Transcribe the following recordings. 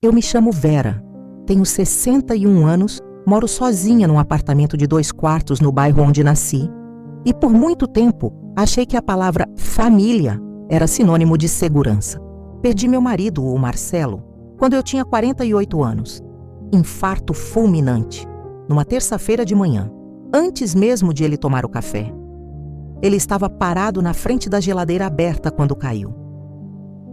Eu me chamo Vera, tenho 61 anos, moro sozinha num apartamento de 2 quartos no bairro onde nasci e por muito tempo achei que a palavra família era sinônimo de segurança. Perdi meu marido, o Marcelo, quando eu tinha 48 anos. Infarto fulminante, numa terça-feira de manhã, antes mesmo de ele tomar o café. Ele estava parado na frente da geladeira aberta quando caiu.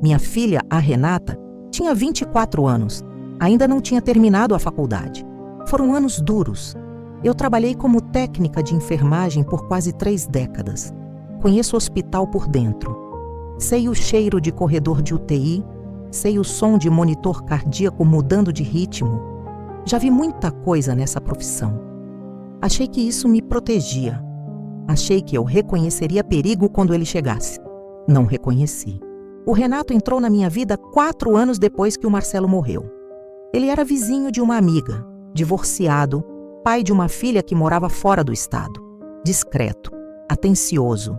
Minha filha, a Renata, tinha 24 anos, ainda não tinha terminado a faculdade. Foram anos duros. Eu trabalhei como técnica de enfermagem por quase 3 décadas. Conheço o hospital por dentro. Sei o cheiro de corredor de UTI, sei o som de monitor cardíaco mudando de ritmo. Já vi muita coisa nessa profissão. Achei que isso me protegia. Achei que eu reconheceria perigo quando ele chegasse. Não reconheci. O Renato entrou na minha vida 4 anos depois que o Marcelo morreu. Ele era vizinho de uma amiga, divorciado, pai de uma filha que morava fora do estado. Discreto, atencioso.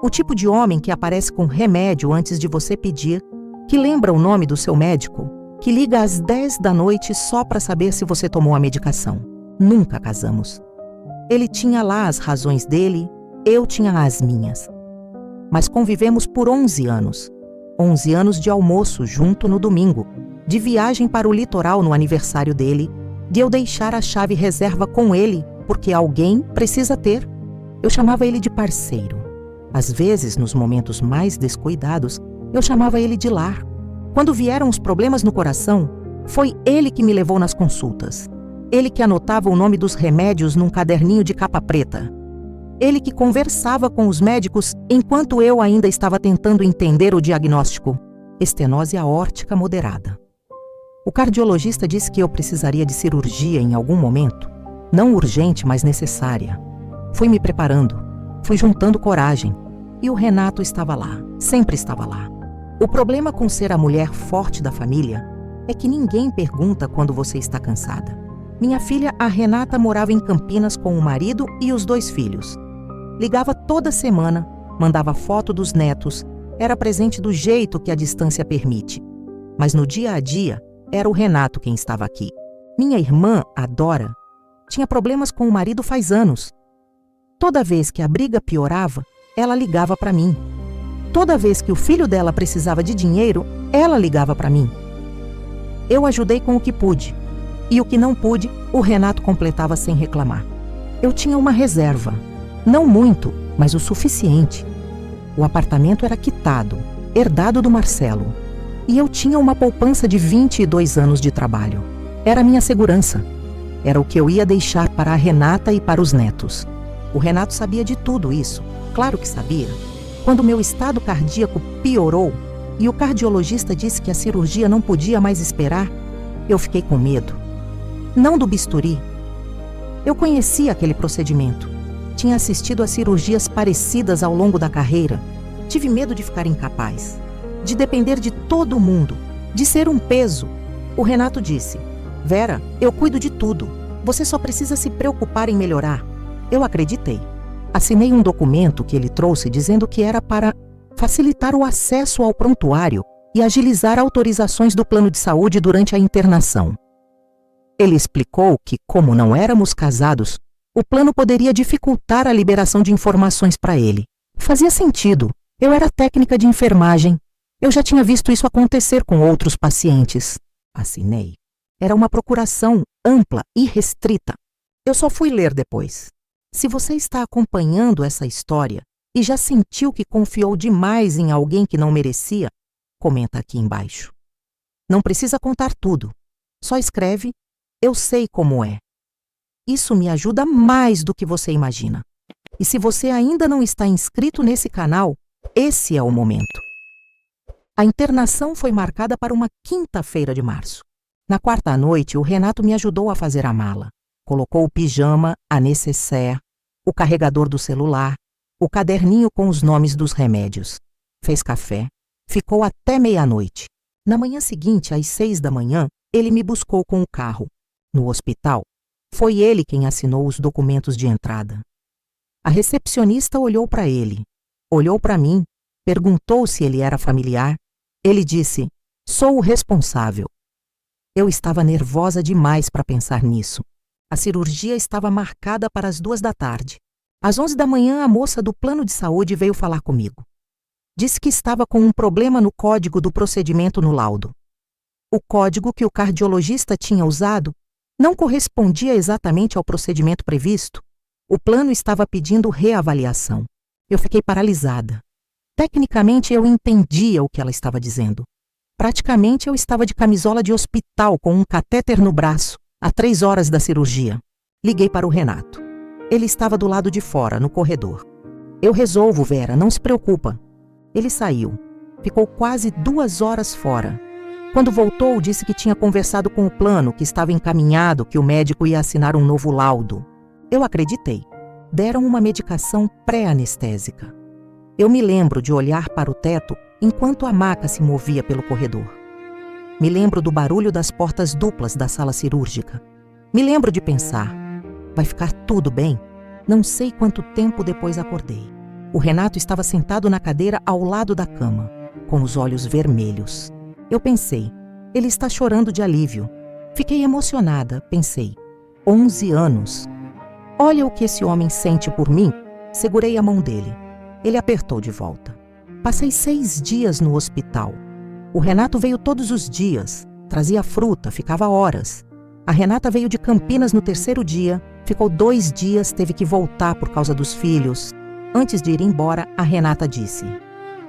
O tipo de homem que aparece com remédio antes de você pedir, que lembra o nome do seu médico, que liga às 10 da noite só para saber se você tomou a medicação. Nunca casamos. Ele tinha lá as razões dele, eu tinha as minhas. Mas convivemos por 11 anos. 11 anos de almoço junto no domingo, de viagem para o litoral no aniversário dele, de eu deixar a chave reserva com ele, porque alguém precisa ter. Eu chamava ele de parceiro. Às vezes, nos momentos mais descuidados, eu chamava ele de lar. Quando vieram os problemas no coração, foi ele que me levou nas consultas. Ele que anotava o nome dos remédios num caderninho de capa preta. Ele que conversava com os médicos enquanto eu ainda estava tentando entender o diagnóstico: estenose aórtica moderada. O cardiologista disse que eu precisaria de cirurgia em algum momento, não urgente, mas necessária. Fui me preparando, fui juntando coragem, e o Renato estava lá, sempre estava lá. O problema com ser a mulher forte da família é que ninguém pergunta quando você está cansada. Minha filha, a Renata, morava em Campinas com o marido e os 2 filhos. Ligava toda semana, mandava foto dos netos, era presente do jeito que a distância permite. Mas no dia a dia, era o Renato quem estava aqui. Minha irmã, a Dora, tinha problemas com o marido faz anos. Toda vez que a briga piorava, ela ligava para mim. Toda vez que o filho dela precisava de dinheiro, ela ligava para mim. Eu ajudei com o que pude. E o que não pude, o Renato completava sem reclamar. Eu tinha uma reserva. Não muito, mas o suficiente. O apartamento era quitado, herdado do Marcelo. E eu tinha uma poupança de 22 anos de trabalho. Era a minha segurança. Era o que eu ia deixar para a Renata e para os netos. O Renato sabia de tudo isso. Claro que sabia. Quando meu estado cardíaco piorou e o cardiologista disse que a cirurgia não podia mais esperar, eu fiquei com medo. Não do bisturi. Eu conhecia aquele procedimento. Tinha assistido a cirurgias parecidas ao longo da carreira. Tive medo de ficar incapaz, de depender de todo mundo, de ser um peso. O Renato disse: Vera, eu cuido de tudo. Você só precisa se preocupar em melhorar. Eu acreditei. Assinei um documento que ele trouxe dizendo que era para facilitar o acesso ao prontuário e agilizar autorizações do plano de saúde durante a internação. Ele explicou que, como não éramos casados, o plano poderia dificultar a liberação de informações para ele. Fazia sentido. Eu era técnica de enfermagem. Eu já tinha visto isso acontecer com outros pacientes. Assinei. Era uma procuração ampla e restrita. Eu só fui ler depois. Se você está acompanhando essa história e já sentiu que confiou demais em alguém que não merecia, comenta aqui embaixo. Não precisa contar tudo. Só escreve: eu sei como é. Isso me ajuda mais do que você imagina. E se você ainda não está inscrito nesse canal, esse é o momento. A internação foi marcada para uma quinta-feira de março. Na quarta à noite, o Renato me ajudou a fazer a mala. Colocou o pijama, a nécessaire, o carregador do celular, o caderninho com os nomes dos remédios. Fez café. Ficou até meia-noite. Na manhã seguinte, às 6 da manhã, ele me buscou com o carro. No hospital, foi ele quem assinou os documentos de entrada. A recepcionista olhou para ele, olhou para mim, perguntou se ele era familiar. Ele disse: sou o responsável. Eu estava nervosa demais para pensar nisso. A cirurgia estava marcada para as 2 da tarde. Às 11 da manhã, a moça do plano de saúde veio falar comigo. Disse que estava com um problema no código do procedimento no laudo. O código que o cardiologista tinha usado não correspondia exatamente ao procedimento previsto. O plano estava pedindo reavaliação. Eu fiquei paralisada. Tecnicamente, eu entendia o que ela estava dizendo. Praticamente, eu estava de camisola de hospital com um catéter no braço, há 3 horas da cirurgia. Liguei para o Renato. Ele estava do lado de fora, no corredor. Eu resolvo, Vera, não se preocupa. Ele saiu. Ficou quase 2 horas fora. Quando voltou, disse que tinha conversado com o plano, que estava encaminhado, que o médico ia assinar um novo laudo. Eu acreditei. Deram uma medicação pré-anestésica. Eu me lembro de olhar para o teto enquanto a maca se movia pelo corredor. Me lembro do barulho das portas duplas da sala cirúrgica. Me lembro de pensar, vai ficar tudo bem? Não sei quanto tempo depois acordei. O Renato estava sentado na cadeira ao lado da cama, com os olhos vermelhos. Eu pensei, ele está chorando de alívio. Fiquei emocionada, pensei, 11 anos. Olha o que esse homem sente por mim. Segurei a mão dele. Ele apertou de volta. Passei 6 dias no hospital. O Renato veio todos os dias, trazia fruta, ficava horas. A Renata veio de Campinas no 3º dia, ficou 2 dias, teve que voltar por causa dos filhos. Antes de ir embora, a Renata disse: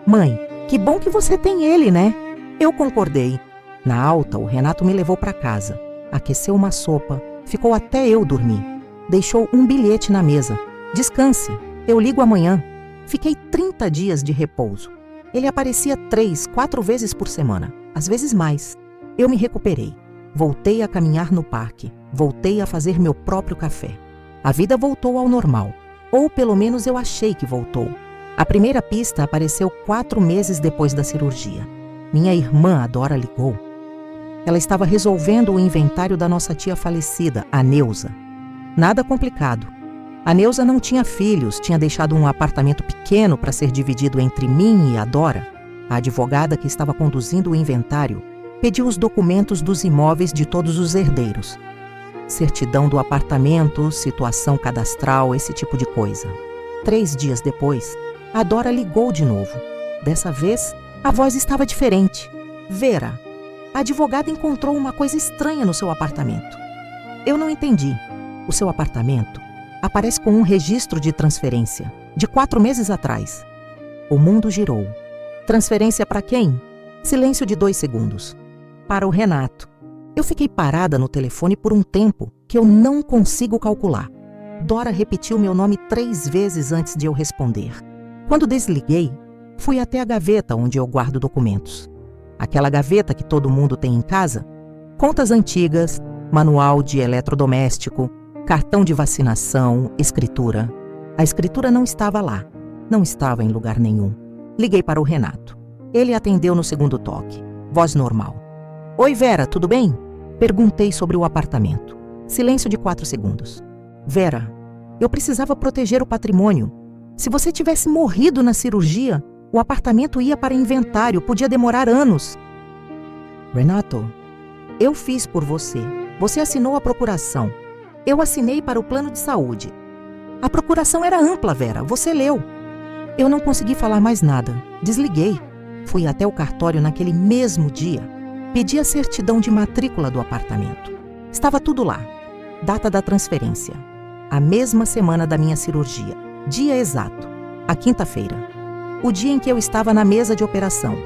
"Mãe, que bom que você tem ele, né?" Eu concordei. Na alta, o Renato me levou para casa. Aqueceu uma sopa, ficou até eu dormir. Deixou um bilhete na mesa. "Descanse, eu ligo amanhã." Fiquei 30 dias de repouso. Ele aparecia 3, 4 vezes por semana, às vezes mais. Eu me recuperei. Voltei a caminhar no parque. Voltei a fazer meu próprio café. A vida voltou ao normal. Ou pelo menos eu achei que voltou. A primeira pista apareceu 4 meses depois da cirurgia. Minha irmã, a Dora, ligou. Ela estava resolvendo o inventário da nossa tia falecida, a Neuza. Nada complicado. A Neuza não tinha filhos, tinha deixado um apartamento pequeno para ser dividido entre mim e a Dora. A advogada que estava conduzindo o inventário pediu os documentos dos imóveis de todos os herdeiros. Certidão do apartamento, situação cadastral, esse tipo de coisa. 3 dias depois, a Dora ligou de novo. Dessa vez, a voz estava diferente. "Vera, a advogada encontrou uma coisa estranha no seu apartamento." Eu não entendi. O seu apartamento aparece com um registro de transferência, de 4 meses atrás. O mundo girou. Transferência para quem? Silêncio de 2 segundos. Para o Renato. Eu fiquei parada no telefone por um tempo que eu não consigo calcular. Dora repetiu meu nome 3 vezes antes de eu responder. Quando desliguei, fui até a gaveta onde eu guardo documentos. Aquela gaveta que todo mundo tem em casa. Contas antigas, manual de eletrodoméstico, cartão de vacinação, escritura. A escritura não estava lá. Não estava em lugar nenhum. Liguei para o Renato. Ele atendeu no 2º toque. Voz normal. "Oi, Vera, tudo bem?" Perguntei sobre o apartamento. Silêncio de 4 segundos. "Vera, eu precisava proteger o patrimônio. Se você tivesse morrido na cirurgia, o apartamento ia para inventário, podia demorar anos." "Renato, eu fiz por você. Você assinou a procuração. Eu assinei para o plano de saúde. A procuração era ampla, Vera, você leu." Eu não consegui falar mais nada. Desliguei. Fui até o cartório naquele mesmo dia. Pedi a certidão de matrícula do apartamento. Estava tudo lá. Data da transferência. A mesma semana da minha cirurgia. Dia exato. A quinta-feira. O dia em que eu estava na mesa de operação.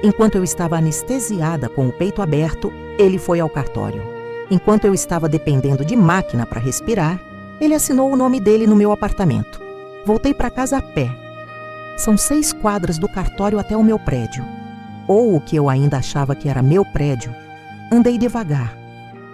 Enquanto eu estava anestesiada com o peito aberto, ele foi ao cartório. Enquanto eu estava dependendo de máquina para respirar, ele assinou o nome dele no meu apartamento. Voltei para casa a pé. São 6 quadras do cartório até o meu prédio. Ou o que eu ainda achava que era meu prédio. Andei devagar.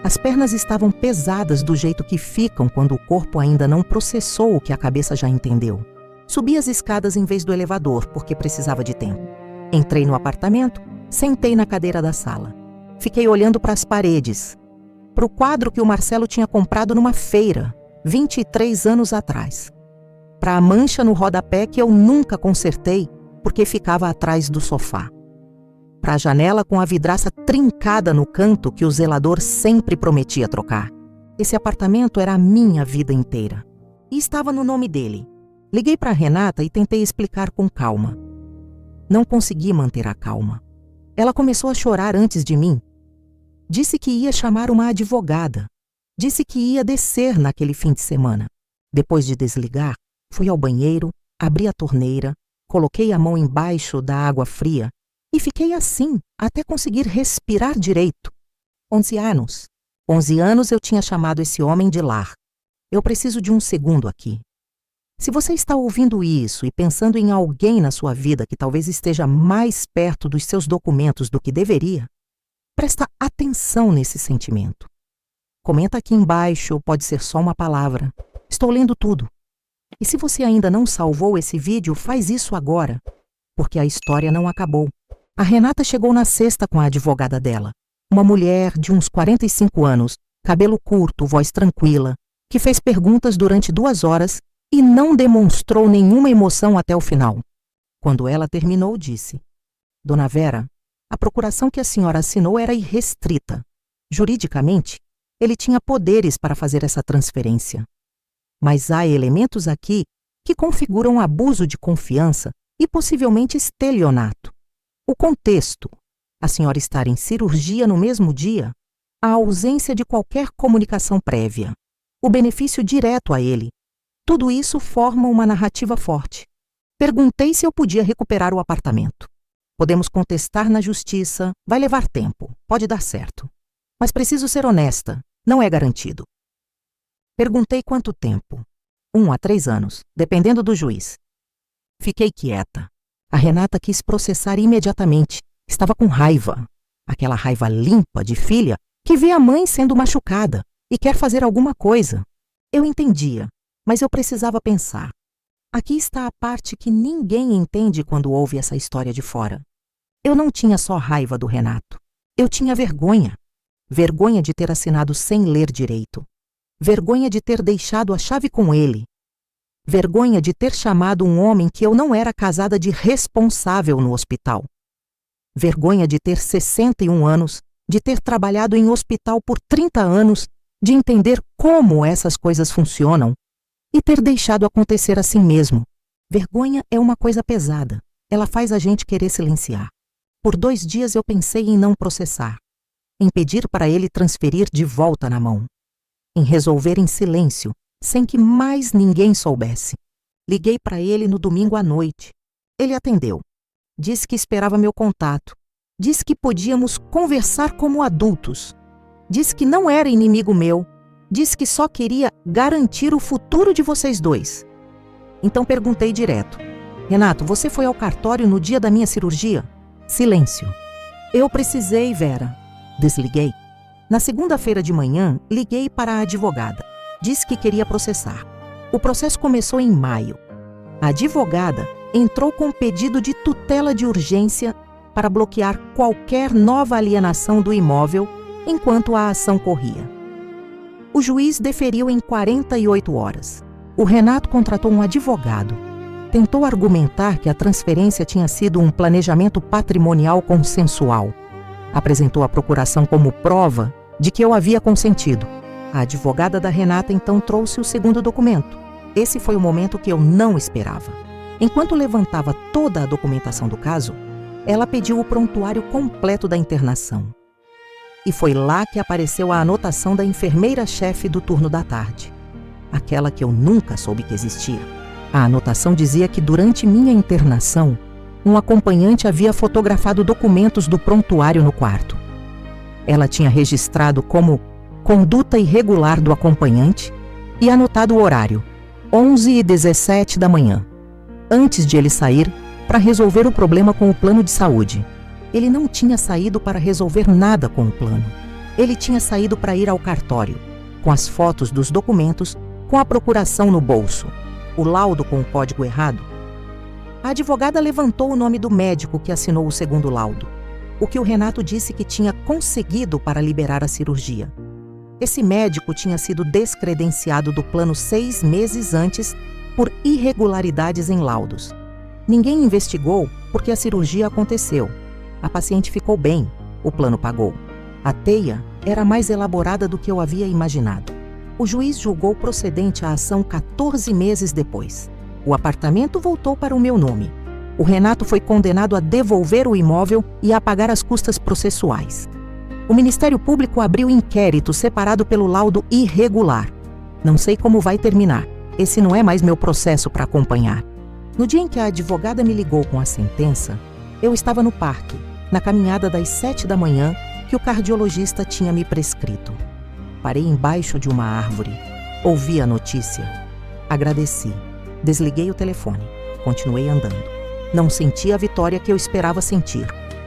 As pernas estavam pesadas do jeito que ficam quando o corpo ainda não processou o que a cabeça já entendeu. Subi as escadas em vez do elevador, porque precisava de tempo. Entrei no apartamento, sentei na cadeira da sala. Fiquei olhando para as paredes, para o quadro que o Marcelo tinha comprado numa feira, 23 anos atrás. Para a mancha no rodapé que eu nunca consertei, porque ficava atrás do sofá. para a janela com a vidraça trincada no canto que o zelador sempre prometia trocar. Esse apartamento era a minha vida inteira. E estava no nome dele. Liguei para Renata e tentei explicar com calma. Não consegui manter a calma. Ela começou a chorar antes de mim. Disse que ia chamar uma advogada. Disse que ia descer naquele fim de semana. Depois de desligar, fui ao banheiro, abri a torneira, coloquei a mão embaixo da água fria e fiquei assim até conseguir respirar direito. 11 anos. 11 anos eu tinha chamado esse homem de lar. Eu preciso de um segundo aqui. Se você está ouvindo isso e pensando em alguém na sua vida que talvez esteja mais perto dos seus documentos do que deveria, presta atenção nesse sentimento. Comenta aqui embaixo, pode ser só uma palavra. Estou lendo tudo. E se você ainda não salvou esse vídeo, faz isso agora, porque a história não acabou. A Renata chegou na sexta com a advogada dela, uma mulher de uns 45 anos, cabelo curto, voz tranquila, que fez perguntas durante 2 horas e não demonstrou nenhuma emoção até o final. Quando ela terminou, disse: Dona Vera, a procuração que a senhora assinou era irrestrita. Juridicamente, ele tinha poderes para fazer essa transferência. Mas há elementos aqui que configuram abuso de confiança e possivelmente estelionato. O contexto, a senhora estar em cirurgia no mesmo dia, a ausência de qualquer comunicação prévia, o benefício direto a ele, tudo isso forma uma narrativa forte. Perguntei se eu podia recuperar o apartamento. Podemos contestar na justiça, vai levar tempo, pode dar certo. Mas preciso ser honesta, não é garantido. Perguntei quanto tempo. 1 a 3 anos, dependendo do juiz. Fiquei quieta. A Renata quis processar imediatamente. Estava com raiva. Aquela raiva limpa de filha que vê a mãe sendo machucada e quer fazer alguma coisa. Eu entendia, mas eu precisava pensar. Aqui está a parte que ninguém entende quando ouve essa história de fora. Eu não tinha só raiva do Renato. Eu tinha vergonha. Vergonha de ter assinado sem ler direito. Vergonha de ter deixado a chave com ele. Vergonha de ter chamado um homem que eu não era casada de responsável no hospital. Vergonha de ter 61 anos, de ter trabalhado em hospital por 30 anos, de entender como essas coisas funcionam e ter deixado acontecer assim mesmo. Vergonha é uma coisa pesada. Ela faz a gente querer silenciar. Por 2 dias eu pensei em não processar, em pedir para ele transferir de volta na mão, em resolver em silêncio, sem que mais ninguém soubesse. Liguei para ele no domingo à noite. Ele atendeu. Disse que esperava meu contato. Disse que podíamos conversar como adultos. Disse que não era inimigo meu. Disse que só queria garantir o futuro de vocês dois. Então perguntei direto: Renato, você foi ao cartório no dia da minha cirurgia? Silêncio. Eu precisei, Vera. Desliguei. Na segunda-feira de manhã, liguei para a advogada. Disse que queria processar. O processo começou em maio. A advogada entrou com pedido de tutela de urgência para bloquear qualquer nova alienação do imóvel enquanto a ação corria. O juiz deferiu em 48 horas. O Renato contratou um advogado. Tentou argumentar que a transferência tinha sido um planejamento patrimonial consensual. Apresentou a procuração como prova de que eu havia consentido. A advogada da Renata então trouxe o segundo documento. Esse foi o momento que eu não esperava. Enquanto levantava toda a documentação do caso, ela pediu o prontuário completo da internação. E foi lá que apareceu a anotação da enfermeira-chefe do turno da tarde. Aquela que eu nunca soube que existia. A anotação dizia que durante minha internação, um acompanhante havia fotografado documentos do prontuário no quarto. Ela tinha registrado como conduta irregular do acompanhante e anotado o horário, 11h17 da manhã, antes de ele sair para resolver o problema com o plano de saúde. Ele não tinha saído para resolver nada com o plano. Ele tinha saído para ir ao cartório, com as fotos dos documentos, com a procuração no bolso, o laudo com o código errado. A advogada levantou o nome do médico que assinou o segundo laudo, o que o Renato disse que tinha conseguido para liberar a cirurgia. Esse médico tinha sido descredenciado do plano 6 meses antes por irregularidades em laudos. Ninguém investigou porque a cirurgia aconteceu. A paciente ficou bem, o plano pagou. A teia era mais elaborada do que eu havia imaginado. O juiz julgou procedente a ação 14 meses depois. O apartamento voltou para o meu nome. O Renato foi condenado a devolver o imóvel e a pagar as custas processuais. O Ministério Público abriu inquérito separado pelo laudo irregular. Não sei como vai terminar. Esse não é mais meu processo para acompanhar. No dia em que a advogada me ligou com a sentença, eu estava no parque, na caminhada das 7 da manhã que o cardiologista tinha me prescrito. Parei embaixo de uma árvore. Ouvi a notícia. Agradeci. Desliguei o telefone. Continuei andando. Não senti a vitória que eu esperava sentir.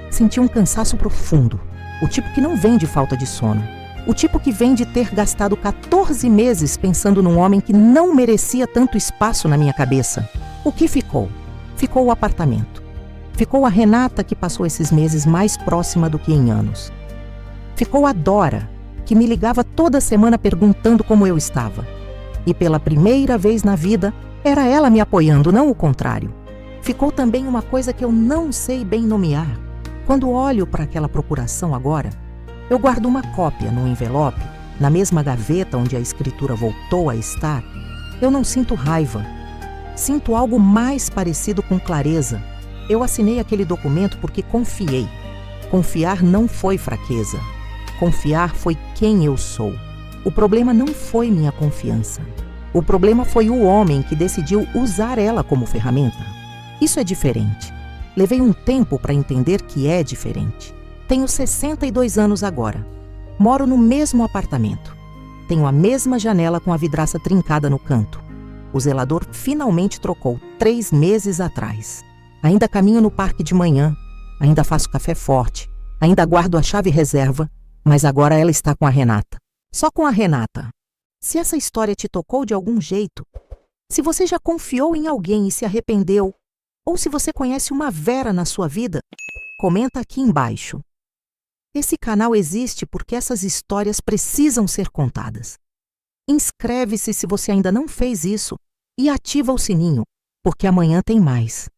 Senti um cansaço profundo. O tipo que não vem de falta de sono. O tipo que vem de ter gastado 14 meses pensando num homem que não merecia tanto espaço na minha cabeça. O que ficou? Ficou o apartamento. Ficou a Renata, que passou esses meses mais próxima do que em anos. Ficou a Dora, que me ligava toda semana perguntando como eu estava. E pela primeira vez na vida, era ela me apoiando, não o contrário. Ficou também uma coisa que eu não sei bem nomear. Quando olho para aquela procuração agora, eu guardo uma cópia no envelope, na mesma gaveta onde a escritura voltou a estar. Eu não sinto raiva. Sinto algo mais parecido com clareza. Eu assinei aquele documento porque confiei. Confiar não foi fraqueza. Confiar foi quem eu sou. O problema não foi minha confiança. O problema foi o homem que decidiu usar ela como ferramenta. Isso é diferente. Levei um tempo para entender que é diferente. Tenho 62 anos agora. Moro no mesmo apartamento. Tenho a mesma janela com a vidraça trincada no canto. O zelador finalmente trocou 3 meses atrás. Ainda caminho no parque de manhã. Ainda faço café forte. Ainda guardo a chave reserva. Mas agora ela está com a Renata. Só com a Renata. Se essa história te tocou de algum jeito, se você já confiou em alguém e se arrependeu, ou se você conhece uma Vera na sua vida, comenta aqui embaixo. Esse canal existe porque essas histórias precisam ser contadas. Inscreve-se se você ainda não fez isso e ativa o sininho, porque amanhã tem mais.